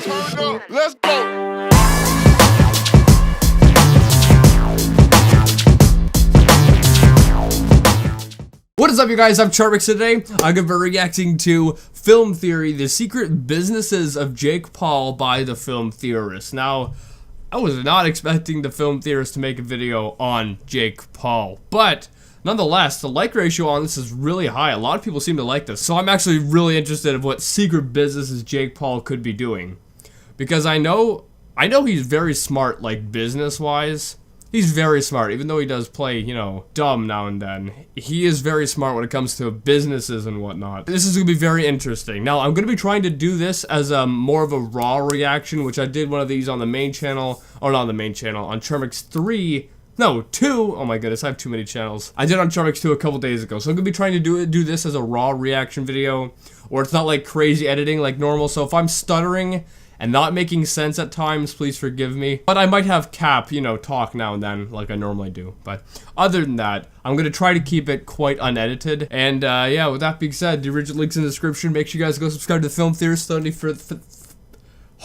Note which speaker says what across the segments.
Speaker 1: turned up. Let's go.
Speaker 2: What is up, you guys? I'm Charmx. Today I'm going to be reacting to Film Theory, The Secret Businesses of Jake Paul by the Film Theorist. Now, I was not expecting the Film Theorist to make a video on Jake Paul, but nonetheless, the like ratio on this is really high. A lot of people seem to like this, so I'm actually really interested in what secret businesses Jake Paul could be doing. Because I know he's very smart, like, business-wise. He's very smart, even though he does play, you know, dumb now and then. He is very smart when it comes to businesses and whatnot. This is going to be very interesting. Now, I'm going to be trying to do this as more of a raw reaction, which I did one of these on the main channel, or not on the main channel, on Charmx 3, no, 2, oh my goodness, I have too many channels. I did on Charmx 2 a couple days ago, so I'm going to be trying to do this as a raw reaction video, where it's not like crazy editing like normal, so if I'm stuttering and not making sense at times, please forgive me. But I might have Cap, you know, talk now and then like I normally do. But other than that, I'm going to try to keep it quite unedited. And yeah, with that being said, the original link's in the description. Make sure you guys go subscribe to the Film Theorist.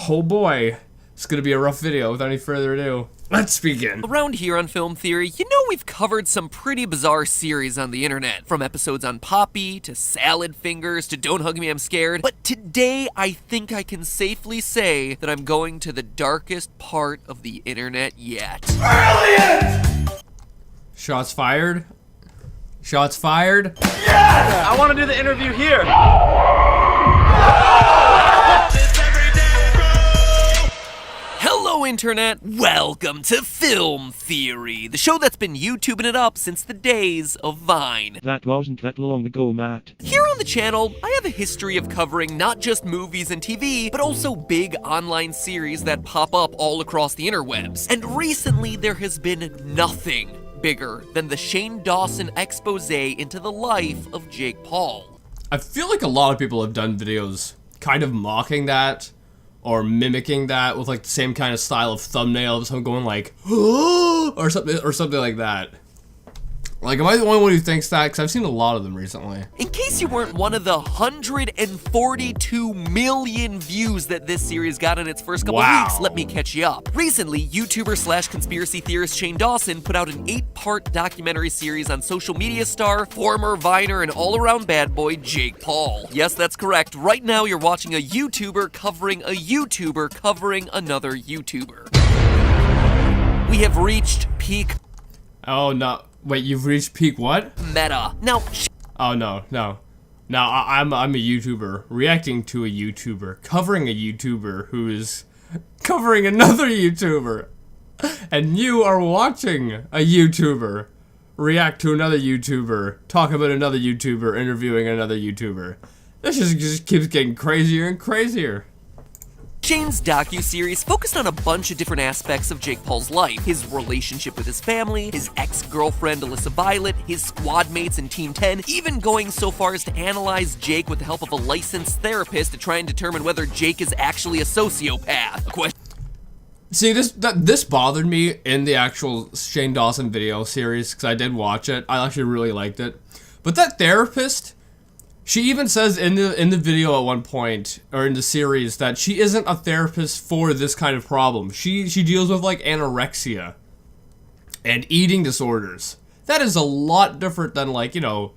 Speaker 2: Oh boy, it's going to be a rough video. Without any further ado, let's begin.
Speaker 3: Around here on Film Theory, you know we've covered some pretty bizarre series on the internet. From episodes on Poppy, to Salad Fingers, to Don't Hug Me, I'm Scared. But today, I think I can safely say that I'm going to the darkest part of the internet yet.
Speaker 1: Brilliant!
Speaker 2: Shots fired. Shots fired.
Speaker 4: I want to do the interview here.
Speaker 3: Hello, Internet! Welcome to Film Theory, the show that's been YouTubing it up since the days of Vine.
Speaker 5: That wasn't that long ago, Matt.
Speaker 3: Here on the channel, I have a history of covering not just movies and TV, but also big online series that pop up all across the interwebs. And recently, there has been nothing bigger than the Shane Dawson expose into the life of Jake Paul.
Speaker 2: I feel like a lot of people have done videos kind of mocking that, or mimicking that with like the same kind of style of thumbnail of someone going like, or something like that. Like, am I the only one who thinks that? Because I've seen a lot of them recently.
Speaker 3: In case you weren't one of the 142 million views that this series got in its first couple weeks, let me catch you up. Recently, YouTuber slash conspiracy theorist Shane Dawson put out an 8-part documentary series on social media star, former Viner, and all-around bad boy Jake Paul. Yes, that's correct. Right now, you're watching a YouTuber covering a YouTuber covering another YouTuber. We have reached peak.
Speaker 2: Oh no. Wait, you've reached peak what?
Speaker 3: Meta. Now,
Speaker 2: oh no. Now I'm a YouTuber reacting to a YouTuber covering a YouTuber who is covering another YouTuber, and you are watching a YouTuber react to another YouTuber, talk about another YouTuber, interviewing another YouTuber. This just keeps getting crazier and crazier.
Speaker 3: Shane's docu-series focused on a bunch of different aspects of Jake Paul's life. His relationship with his family, his ex-girlfriend Alyssa Violet, his squad mates in Team 10, even going so far as to analyze Jake with the help of a licensed therapist to try and determine whether Jake is actually a sociopath.
Speaker 2: See, this bothered me in the actual Shane Dawson video series, because I did watch it. I actually really liked it. But that therapist, she even says in the video at one point, or in the series, that she isn't a therapist for this kind of problem. She deals with like anorexia and eating disorders. That is a lot different than, like, you know,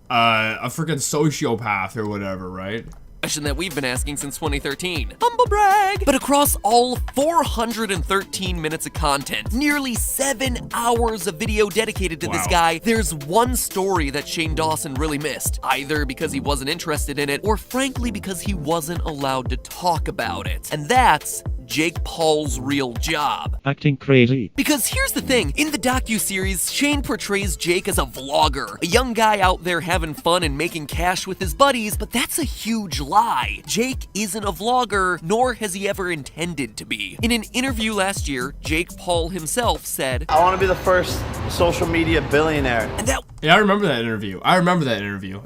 Speaker 2: a freaking sociopath or whatever, right?
Speaker 3: Question that we've been asking since 2013. Humble brag! But across all 413 minutes of content, nearly 7 hours of video dedicated to this guy, there's one story that Shane Dawson really missed. Either because he wasn't interested in it, or frankly because he wasn't allowed to talk about it. And that's Jake Paul's real job.
Speaker 5: Acting crazy.
Speaker 3: Because here's the thing, in the docu-series, Shane portrays Jake as a vlogger, a young guy out there having fun and making cash with his buddies, but that's a huge lie. Jake isn't a vlogger, nor has he ever intended to be. In an interview last year, Jake Paul himself said,
Speaker 4: I want to be the first social media billionaire.
Speaker 3: And that
Speaker 2: Yeah, I remember that interview.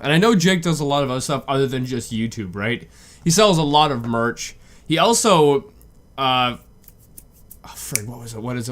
Speaker 2: And I know Jake does a lot of other stuff other than just YouTube, right? He sells a lot of merch. He also, oh, frig, what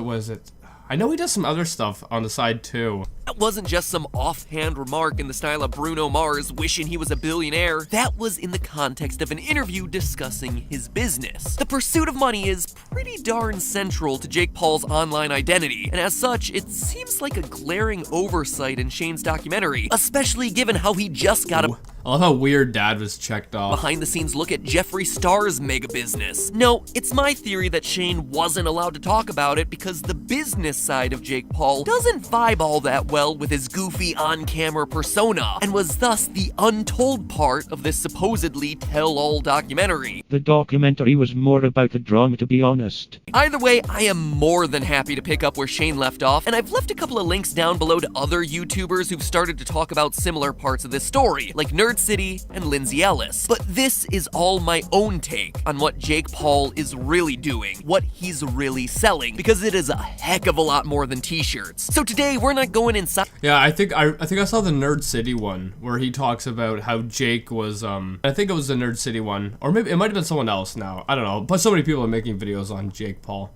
Speaker 2: was it? I know he does some other stuff on the side too.
Speaker 3: That wasn't just some offhand remark in the style of Bruno Mars wishing he was a billionaire. That was in the context of an interview discussing his business. The pursuit of money is pretty darn central to Jake Paul's online identity, and as such, it seems like a glaring oversight in Shane's documentary, especially given how he just got a
Speaker 2: I love how weird Dad was checked off.
Speaker 3: behind-the-scenes look at Jeffree Star's mega business. No, it's my theory that Shane wasn't allowed to talk about it because the business side of Jake Paul doesn't vibe all that well with his goofy on-camera persona, and was thus the untold part of this supposedly tell-all documentary.
Speaker 5: The documentary was more about the drama, to be honest.
Speaker 3: Either way, I am more than happy to pick up where Shane left off, and I've left a couple of links down below to other YouTubers who've started to talk about similar parts of this story, like Nerd City and Lindsay Ellis. But this is all my own take on what Jake Paul is really doing, what he's really selling, because it is a heck of a lot more than t-shirts. So today, we're not going inside.
Speaker 2: Yeah, I think I saw the Nerd City one where he talks about how Jake was I think it was the Nerd City one, or maybe it might have been someone else now. I don't know. But so many people are making videos on Jake Paul.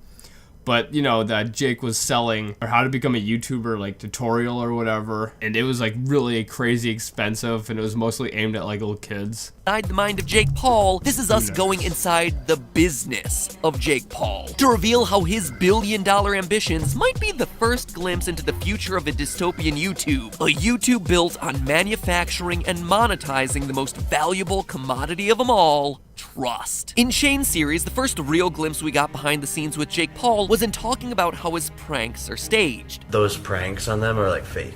Speaker 2: But, you know, that Jake was selling, or how to become a YouTuber, like, tutorial or whatever. And it was, like, really crazy expensive, and it was mostly aimed at, like, little kids.
Speaker 3: Inside the mind of Jake Paul, this is us going inside the business of Jake Paul to reveal how his billion-dollar ambitions might be the first glimpse into the future of a dystopian YouTube. A YouTube built on manufacturing and monetizing the most valuable commodity of them all, trust. In Shane's series, the first real glimpse we got behind the scenes with Jake Paul was in talking about how his pranks are staged.
Speaker 4: Those pranks on them are like fake.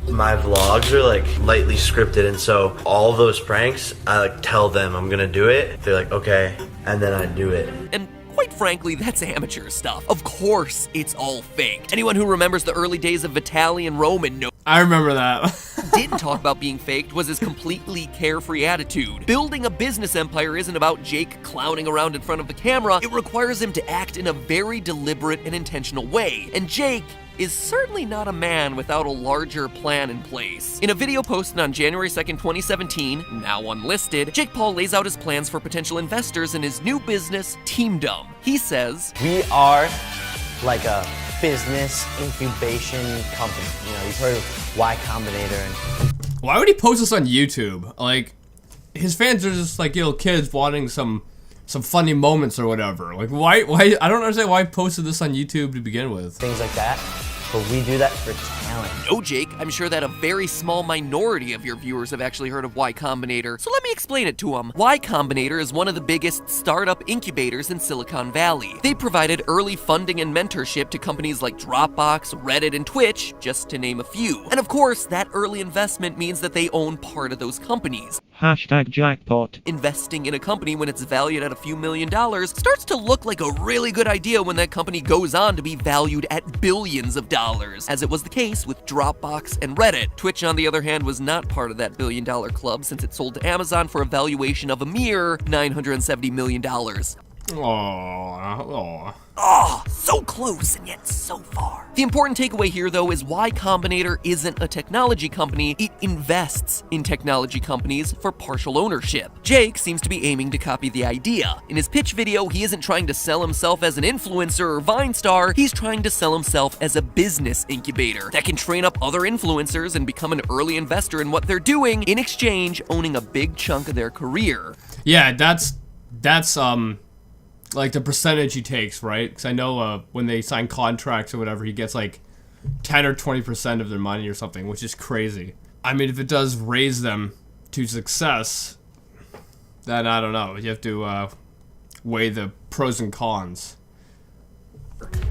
Speaker 4: My vlogs are like lightly scripted, and so all those pranks, I like tell them I'm gonna do it. They're like, okay, and then I do it.
Speaker 3: And quite frankly, that's amateur stuff. Of course, it's all fake. Anyone who remembers the early days of Vitaly and Roman knows
Speaker 2: I remember that.
Speaker 3: didn't talk about being faked was his completely carefree attitude. Building a business empire isn't about Jake clowning around in front of the camera. It requires him to act in a very deliberate and intentional way. And Jake is certainly not a man without a larger plan in place. In a video posted on January 2nd, 2017, now unlisted, Jake Paul lays out his plans for potential investors in his new business, Teamdom. He says,
Speaker 6: "We are like a business incubation company. You know, you've heard of Y Combinator and
Speaker 2: Why would he post this on YouTube? Like, his fans are just like, you know, kids wanting some funny moments or whatever. Like, why, I don't understand why he posted this on YouTube to begin with.
Speaker 6: things like that. But we do that for talent."
Speaker 3: "No, Jake, I'm sure that a very small minority of your viewers have actually heard of Y Combinator, so let me explain it to them. Y Combinator is one of the biggest startup incubators in Silicon Valley. They provided early funding and mentorship to companies like Dropbox, Reddit, and Twitch, just to name a few. And of course, that early investment means that they own part of those companies.
Speaker 5: #jackpot.
Speaker 3: Investing in a company when it's valued at a few $1 million starts to look like a really good idea when that company goes on to be valued at billions of dollars, as it was the case with Dropbox and Reddit. Twitch, on the other hand, was not part of that billion-dollar club since it sold to Amazon for a valuation of a mere $970 million.
Speaker 2: Aww.
Speaker 3: Ah, so close and yet so far. The important takeaway here, though, is Y Combinator isn't a technology company. It invests in technology companies for partial ownership. Jake seems to be aiming to copy the idea. In his pitch video, he isn't trying to sell himself as an influencer or Vine star. He's trying to sell himself as a business incubator that can train up other influencers and become an early investor in what they're doing, in exchange owning a big chunk of their career.
Speaker 2: Yeah, that's like the percentage he takes, right? Because I know when they sign contracts or whatever, he gets like 10 or 20% of their money or something, which is crazy. I mean, if it does raise them to success, then I don't know. You have to weigh the pros and cons.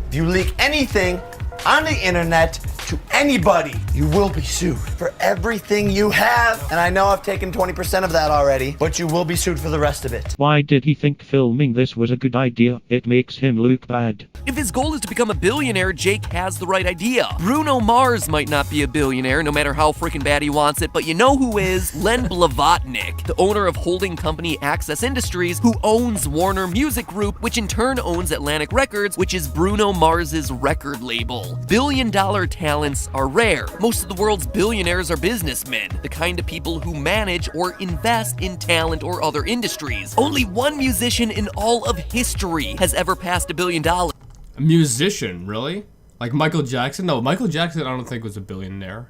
Speaker 6: If you leak anything on the internet to anybody, you will be sued for everything you have. And I know I've taken 20% of that already, but you will be sued for the rest of it.
Speaker 5: Why did he think filming this was a good idea? It makes him look bad.
Speaker 3: If his goal is to become a billionaire, Jake has the right idea. Bruno Mars might not be a billionaire, no matter how freaking bad he wants it, but you know who is? Len Blavatnik, the owner of holding company Access Industries, who owns Warner Music Group, which in turn owns Atlantic Records, which is Bruno Mars's record label. Billion-dollar talents are rare. Most of the world's billionaires are businessmen, the kind of people who manage or invest in talent or other industries. Only one musician in all of history has ever passed $1 billion.
Speaker 2: A musician, really? Like Michael Jackson? No, Michael Jackson I don't think was a billionaire.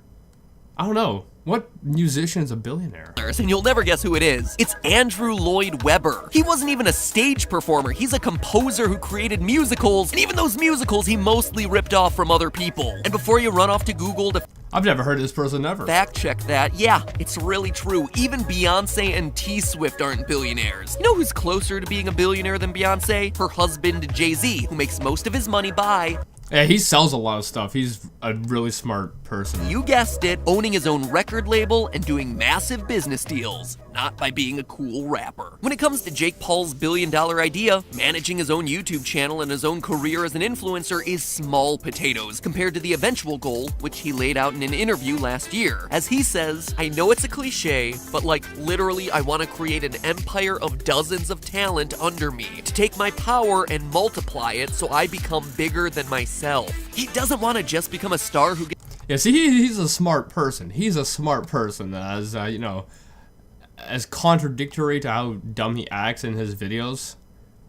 Speaker 2: I don't know. What musician is a billionaire?
Speaker 3: And you'll never guess who it is. It's Andrew Lloyd Webber. He wasn't even a stage performer. He's a composer who created musicals, and even those musicals he mostly ripped off from other people. And before you run off to Google to
Speaker 2: I've never heard of this person ever.
Speaker 3: fact check that, yeah, it's really true. Even Beyonce and T-Swift aren't billionaires. You know who's closer to being a billionaire than Beyonce? Her husband, Jay-Z, who makes most of his money by...
Speaker 2: Yeah, he sells a lot of stuff. He's a really smart person.
Speaker 3: You guessed it, owning his own record label and doing massive business deals, not by being a cool rapper. When it comes to Jake Paul's billion-dollar idea, managing his own YouTube channel and his own career as an influencer is small potatoes compared to the eventual goal, which he laid out in an interview last year. As he says, I know it's a cliche, but like literally I want to create an empire of dozens of talent under me, to take my power and multiply it so I become bigger than myself. He doesn't want to just become a star who gets...
Speaker 2: Yeah, see, he's a smart person. He's a smart person, as, you know, as contradictory to how dumb he acts in his videos.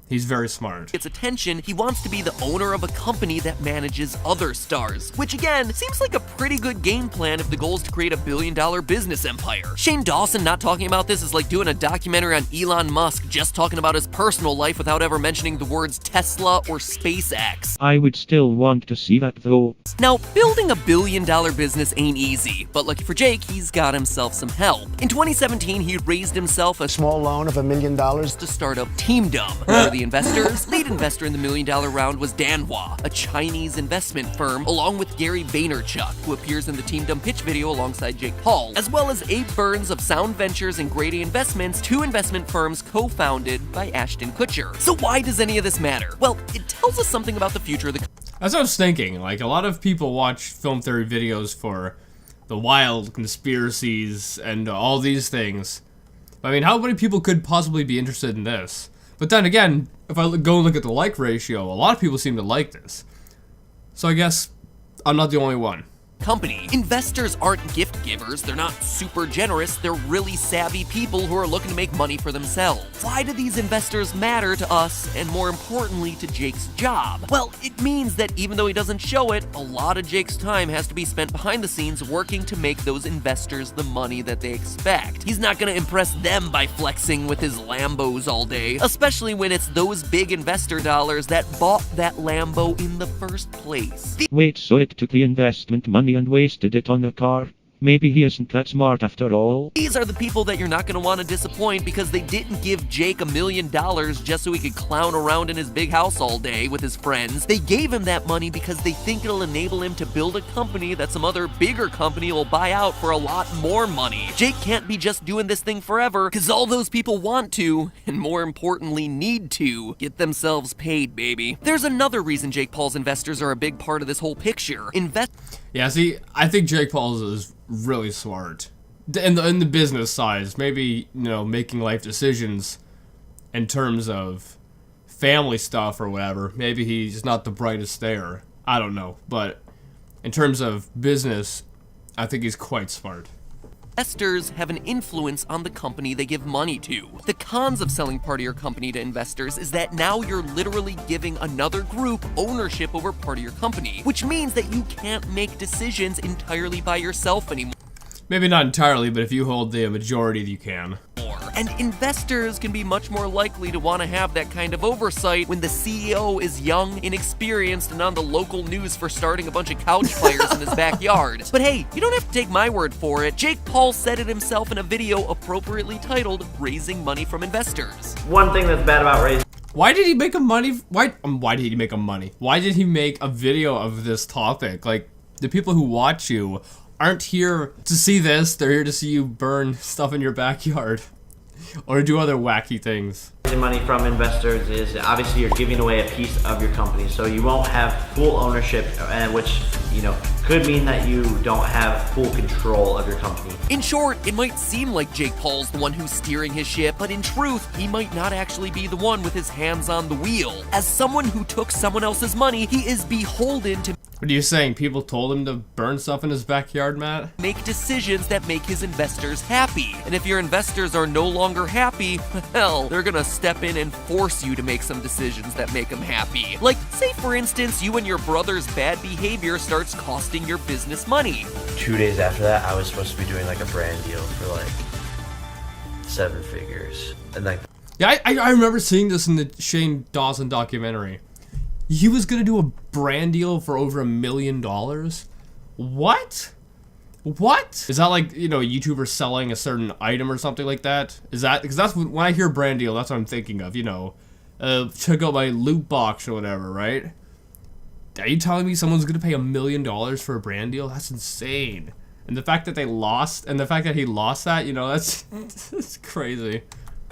Speaker 2: He's very smart.
Speaker 3: Gets attention, he wants to be the owner of a company that manages other stars, which again, seems like a pretty good game plan if the goal is to create a billion-dollar business empire. Shane Dawson not talking about this is like doing a documentary on Elon Musk just talking about his personal life without ever mentioning the words Tesla or SpaceX.
Speaker 5: I would still want to see that though.
Speaker 3: Now, building a billion-dollar business ain't easy, but lucky for Jake, he's got himself some help. In 2017, he raised himself a
Speaker 6: Small loan of $1 million.
Speaker 3: to start up Teamdom, where the investors. Lead investor in the $1 million round was Danhua, a Chinese investment firm, along with Gary Vaynerchuk, who appears in the Teamdom pitch video alongside Jake Paul, as well as Abe Burns of Sound Ventures and Grady Investments, two investment firms co-founded by Ashton Kutcher. So why does any of this matter? Well, it tells us something about the future of the...
Speaker 2: That's what I was thinking. Like, a lot of people watch film theory videos for the wild conspiracies and all these things. I mean, how many people could possibly be interested in this? But then again, if I go look at the like ratio, a lot of people seem to like this. So I guess I'm not the only one.
Speaker 3: company. Investors aren't gift givers, they're not super generous, they're really savvy people who are looking to make money for themselves. Why do these investors matter to us, and more importantly, to Jake's job? Well, it means that even though he doesn't show it, a lot of Jake's time has to be spent behind the scenes working to make those investors the money that they expect. He's not gonna impress them by flexing with his Lambos all day, especially when it's those big investor dollars that bought that Lambo in the first place.
Speaker 5: Wait, so it took the investment money and wasted it on a car? Maybe he isn't that smart after all.
Speaker 3: These are the people that you're not going to want to disappoint because they didn't give Jake $1 million just so he could clown around in his big house all day with his friends. They gave him that money because they think it'll enable him to build a company that some other bigger company will buy out for a lot more money. Jake can't be just doing this thing forever because all those people want to, and more importantly need to, get themselves paid, baby. There's another reason Jake Paul's investors are a big part of this whole picture.
Speaker 2: Yeah, see, I think Jake Paul is really smart. In the business side, maybe, you know, making life decisions in terms of family stuff or whatever. Maybe he's not the brightest there. I don't know. But in terms of business, I think he's quite smart.
Speaker 3: Investors have an influence on the company they give money to. The cons of selling part of your company to investors is that now you're literally giving another group ownership over part of your company, which means that you can't make decisions entirely by yourself anymore.
Speaker 2: Maybe not entirely, but if you hold the majority, you can.
Speaker 3: And investors can be much more likely to want to have that kind of oversight when the CEO is young, inexperienced, and on the local news for starting a bunch of couch fires in his backyard. But hey, you don't have to take my word for it. Jake Paul said it himself in a video appropriately titled, Raising Money from Investors.
Speaker 7: One thing that's bad about raising
Speaker 2: Why did he make a money? Why did he make a money? Why did he make a video of this topic? Like, the people who watch you aren't here to see this. They're here to see you burn stuff in your backyard or do other wacky things.
Speaker 7: money from investors is obviously you're giving away a piece of your company, so you won't have full ownership, which, you know, could mean that you don't have full control of your company.
Speaker 3: In short, it might seem like Jake Paul's the one who's steering his ship, but in truth, he might not actually be the one with his hands on the wheel. As someone who took someone else's money, he is beholden to...
Speaker 2: What are you saying? People told him to burn stuff in his backyard, Matt?
Speaker 3: Make decisions that make his investors happy. And if your investors are no longer happy, well, they're gonna step in and force you to make some decisions that make them happy. Like, say for instance, you and your brother's bad behavior starts costing your business money.
Speaker 4: 2 days after that, I was supposed to be doing like a brand deal for like 7 figures. And like,
Speaker 2: Yeah, I remember seeing this in the Shane Dawson documentary. He was gonna do a brand deal for over $1 million. What? What? Is that like, you know, a YouTuber selling a certain item or something like that? Is that, because that's when I hear brand deal, that's what I'm thinking of, you know. Check out my loot box or whatever, right? Are you telling me someone's gonna pay $1 million for a brand deal? That's insane. And the fact that they lost, and the fact that he lost that, you know, that's crazy.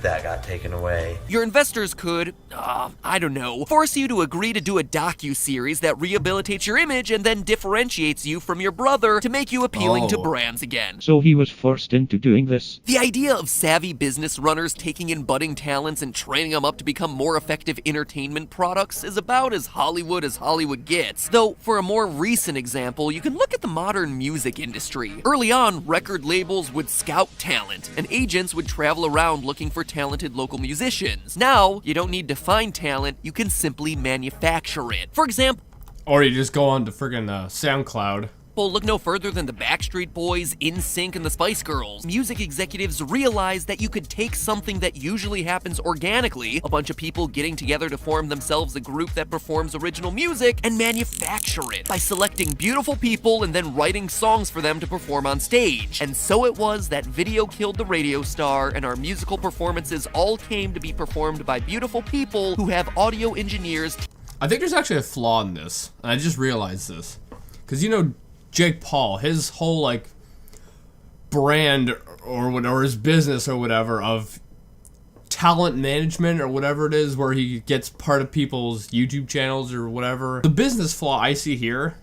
Speaker 4: that got taken away.
Speaker 3: Your investors could, I don't know, force you to agree to do a docu-series that rehabilitates your image and then differentiates you from your brother to make you appealing to brands again.
Speaker 5: So he was forced into doing this.
Speaker 3: The idea of savvy business runners taking in budding talents and training them up to become more effective entertainment products is about as Hollywood gets. Though, for a more recent example, you can look at the modern music industry. Early on, record labels would scout talent, and agents would travel around looking for talented local musicians. Now, you don't need to find talent, you can simply manufacture it. For example,
Speaker 2: or you just go on to friggin' SoundCloud.
Speaker 3: look no further than the Backstreet Boys, NSYNC, and the Spice Girls. Music executives realized that you could take something that usually happens organically, a bunch of people getting together to form themselves a group that performs original music, and manufacture it by selecting beautiful people and then writing songs for them to perform on stage. And so it was that video killed the radio star, and our musical performances all came to be performed by beautiful people who have audio engineers.
Speaker 2: I think there's actually a flaw in this, and I just realized this. Because, you know, Jake Paul, his whole, like, brand or his business or whatever of talent management or whatever it is, where he gets part of people's YouTube channels or whatever. The business flaw I see here,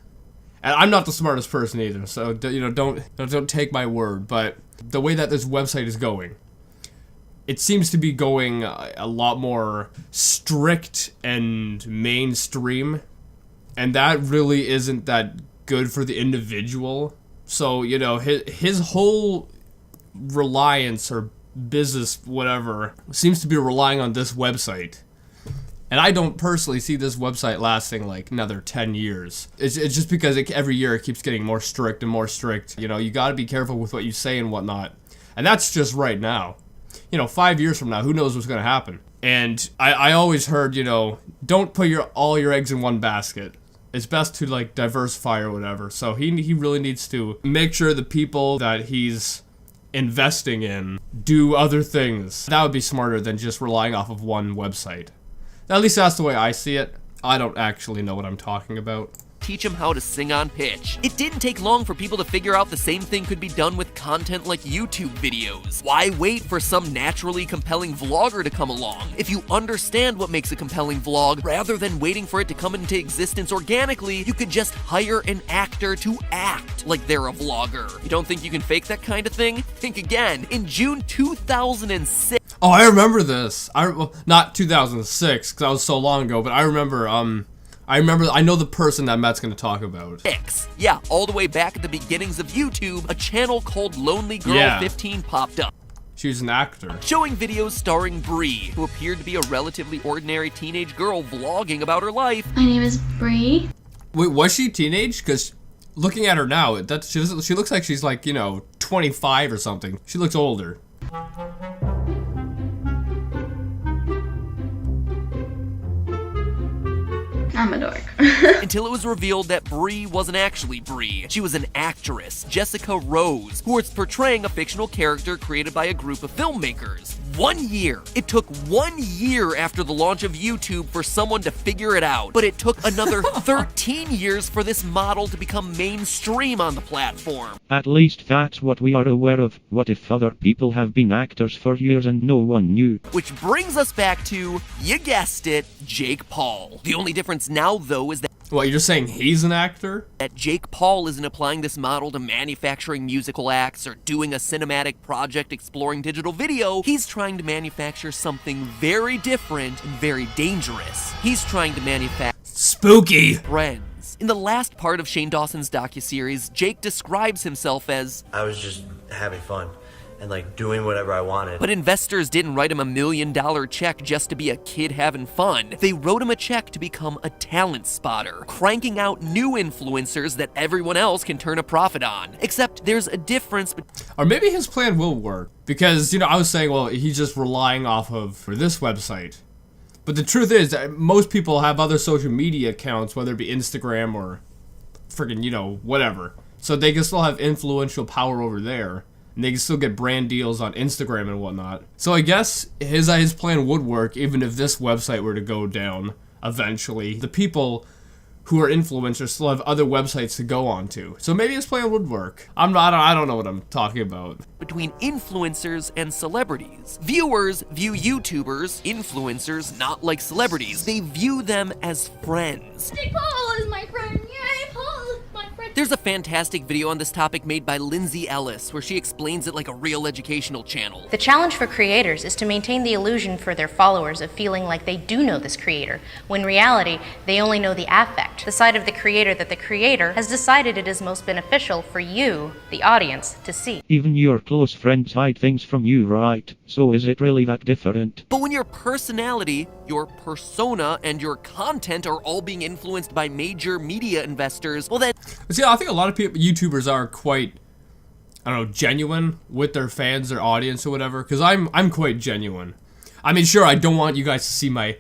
Speaker 2: and I'm not the smartest person either, so, you know, don't take my word, but the way that this website is going, it seems to be going a lot more strict and mainstream, and that really isn't that good for the individual. So, you know, his whole reliance or business, whatever, seems to be relying on this website. And I don't personally see this website lasting like another 10 years. It's just because every year it keeps getting more strict and more strict. You know, you gotta be careful with what you say and whatnot. And that's just right now. You know, 5 years from now, who knows what's gonna happen. And I always heard, you know, don't put all your eggs in one basket. It's best to, like, diversify or whatever. So he really needs to make sure the people that he's investing in do other things. That would be smarter than just relying off of one website. At least that's the way I see it. I don't actually know what I'm talking about.
Speaker 3: Teach them how to sing on pitch. It didn't take long for people to figure out the same thing could be done with content like YouTube videos. Why wait for some naturally compelling vlogger to come along? If you understand what makes a compelling vlog, rather than waiting for it to come into existence organically, you could just hire an actor to act like they're a vlogger. You don't think you can fake that kind of thing? Think again. In June 2006,
Speaker 2: oh, I remember this. Well, not 2006, because that was so long ago, but I remember, I know the person that Matt's gonna talk about.
Speaker 3: Yeah, all the way back at the beginnings of YouTube, a channel called Lonely Girl 15 popped up.
Speaker 2: She was an actor.
Speaker 3: Showing videos starring Bree, who appeared to be a relatively ordinary teenage girl vlogging about her life.
Speaker 8: My name is Bree.
Speaker 2: Wait, was she teenage? Because looking at her now, she looks like she's like, you know, 25 or something. She looks older.
Speaker 8: I'm a dork.
Speaker 3: Until it was revealed that Bree wasn't actually Bree. She was an actress, Jessica Rose, who was portraying a fictional character created by a group of filmmakers. 1 year. It took 1 year after the launch of YouTube for someone to figure it out, but it took another 13 years for this model to become mainstream on the platform.
Speaker 5: At least that's what we are aware of. What if other people have been actors for years and no one knew?
Speaker 3: Which brings us back to, you guessed it, Jake Paul. The only difference now, though, is that
Speaker 2: What, you're just saying he's an actor?
Speaker 3: Jake Paul isn't applying this model to manufacturing musical acts or doing a cinematic project exploring digital video. He's trying to manufacture something very different and very dangerous. He's trying to manufacture
Speaker 2: spooky
Speaker 3: friends. friends. In the last part of Shane Dawson's docuseries, Jake describes himself as,
Speaker 4: I was just having fun and like doing whatever I wanted.
Speaker 3: but investors didn't write him $1 million check just to be a kid having fun. They wrote him a check to become a talent spotter, cranking out new influencers that everyone else can turn a profit on. Except there's a difference.
Speaker 2: Or maybe his plan will work. Because, you know, I was saying, well, he's just relying off of for this website. But the truth is that most people have other social media accounts, whether it be Instagram or friggin', you know, whatever. So they can still have influential power over there. And they can still get brand deals on Instagram and whatnot. So I guess his plan would work even if this website were to go down eventually. The people who are influencers still have other websites to go on to. So maybe his plan would work. I don't know what I'm talking about.
Speaker 3: Between influencers and celebrities. Viewers view YouTubers, influencers, not like celebrities. They view them as friends.
Speaker 8: Jake Paul is my friend. Yay, Paul is my friend.
Speaker 3: There's a fantastic video on this topic made by Lindsay Ellis, where she explains it like a real educational channel.
Speaker 9: The challenge for creators is to maintain the illusion for their followers of feeling like they do know this creator, when in reality, they only know the affect, the side of the creator that the creator has decided it is most beneficial for you, the audience, to see.
Speaker 5: Even your close friends hide things from you, right? So is it really that different?
Speaker 3: But when your personality, your persona, and your content are all being influenced by major media investors, well then...
Speaker 2: See, I think a lot of people, YouTubers are quite, I don't know, genuine with their fans, their audience or whatever, because I'm quite genuine. I mean, sure, I don't want you guys to see my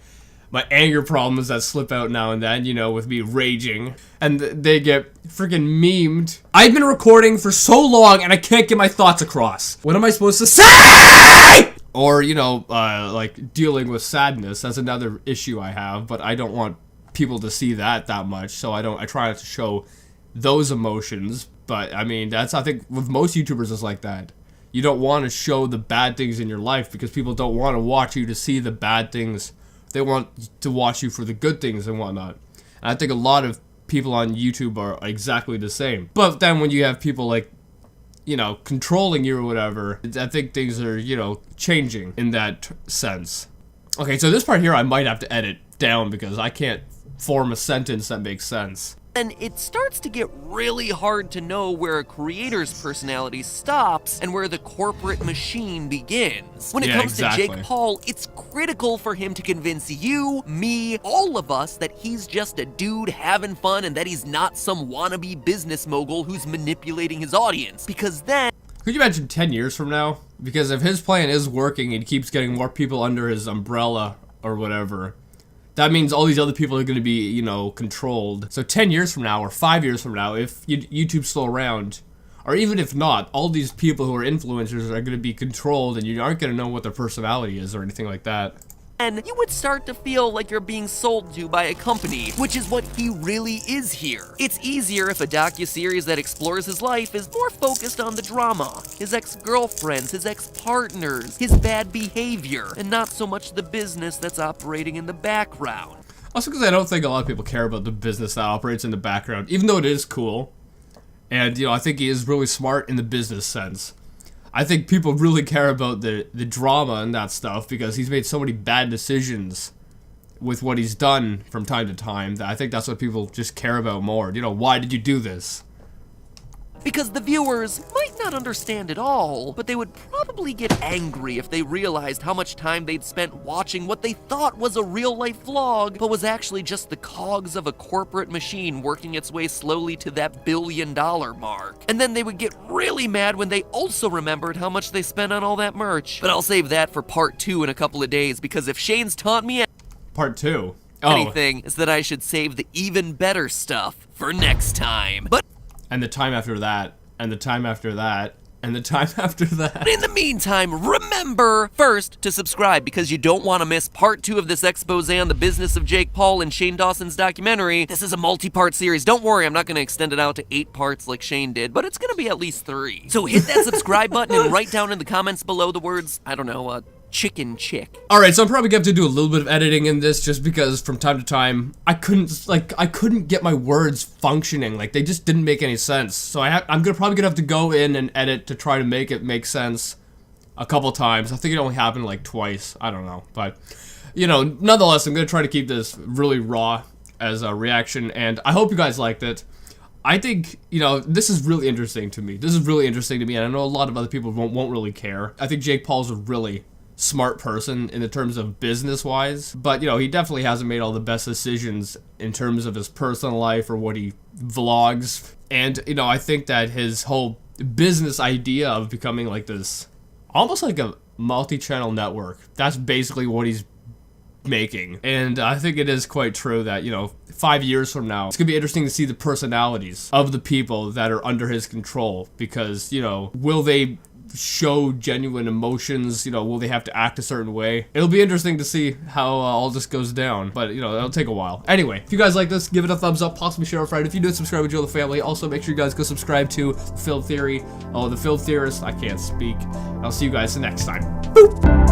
Speaker 2: anger problems that slip out now and then, you know, with me raging, and they get freaking memed. I've been recording for so long and I can't get my thoughts across. What am I supposed to say? Or, you know, like dealing with sadness. That's another issue I have, but I don't want people to see that much, so I try not to show those emotions. But I mean, I think with most YouTubers it's like that. You don't want to show the bad things in your life because people don't want to watch you to see the bad things. They want to watch you for the good things and whatnot. And I think a lot of people on YouTube are exactly the same. But then when you have people like, you know, controlling you or whatever, I think things are, you know, changing in that sense. Okay, so this part here I might have to edit down because I can't form a sentence that makes sense.
Speaker 3: And it starts to get really hard to know where a creator's personality stops and where the corporate machine begins. When it comes to Jake Paul, it's critical for him to convince you, me, all of us that he's just a dude having fun and that he's not some wannabe business mogul who's manipulating his audience. Because then...
Speaker 2: Could you imagine 10 years from now? Because if his plan is working and he keeps getting more people under his umbrella or whatever, that means all these other people are going to be, you know, controlled. So 10 years from now or 5 years from now, if YouTube's still around, or even if not, all these people who are influencers are going to be controlled and you aren't going to know what their personality is or anything like that.
Speaker 3: And you would start to feel like you're being sold to by a company, which is what he really is here. It's easier if a docuseries that explores his life is more focused on the drama, his ex-girlfriends, his ex-partners, his bad behavior, and not so much the business that's operating in the background.
Speaker 2: Also because I don't think a lot of people care about the business that operates in the background, even though it is cool. And, you know, I think he is really smart in the business sense. I think people really care about the drama and that stuff because he's made so many bad decisions with what he's done from time to time that I think that's what people just care about more. You know, why did you do this?
Speaker 3: Because the viewers might not understand it all, but they would probably get angry if they realized how much time they'd spent watching what they thought was a real-life vlog, but was actually just the cogs of a corporate machine working its way slowly to that $1 billion mark. And then they would get really mad when they also remembered how much they spent on all that merch. But I'll save that for part 2 in a couple of days, because if Shane's taught me
Speaker 2: Part 2?
Speaker 3: anything, is that I should save the even better stuff for next time. But
Speaker 2: and the time after that, and the time after that, and the time after that.
Speaker 3: In the meantime, remember first to subscribe because you don't want to miss part 2 of this expose on the business of Jake Paul and Shane Dawson's documentary. This is a multi-part series. Don't worry, I'm not going to extend it out to 8 parts like Shane did, but it's going to be at least 3. So hit that subscribe button and write down in the comments below the words, I don't know, chicken chick.
Speaker 2: Alright, so I'm probably gonna have to do a little bit of editing in this just because from time to time I couldn't get my words functioning. Like they just didn't make any sense. So I'm probably gonna have to go in and edit to try to make it make sense a couple times. I think it only happened like twice. I don't know. But you know, nonetheless, I'm gonna try to keep this really raw as a reaction, and I hope you guys liked it. I think, you know, this is really interesting to me. This is really interesting to me, and I know a lot of other people won't really care. I think Jake Paul's a really smart person in the terms of business-wise, but, you know, he definitely hasn't made all the best decisions in terms of his personal life or what he vlogs. And, you know, I think that his whole business idea of becoming like this, almost like a multi-channel network, that's basically what he's making. And I think it is quite true that, you know, 5 years from now, it's gonna be interesting to see the personalities of the people that are under his control, because, you know, will they show genuine emotions? You know, will they have to act a certain way? It'll be interesting to see how all this goes down, but, you know, it'll take a while. Anyway, if you guys like this, give it a thumbs up, possibly share a friend. If you did, subscribe to join the family. Also, make sure you guys go subscribe to Film Theory. Oh, the Film Theorist, I can't speak. I'll see you guys the next time. Boop!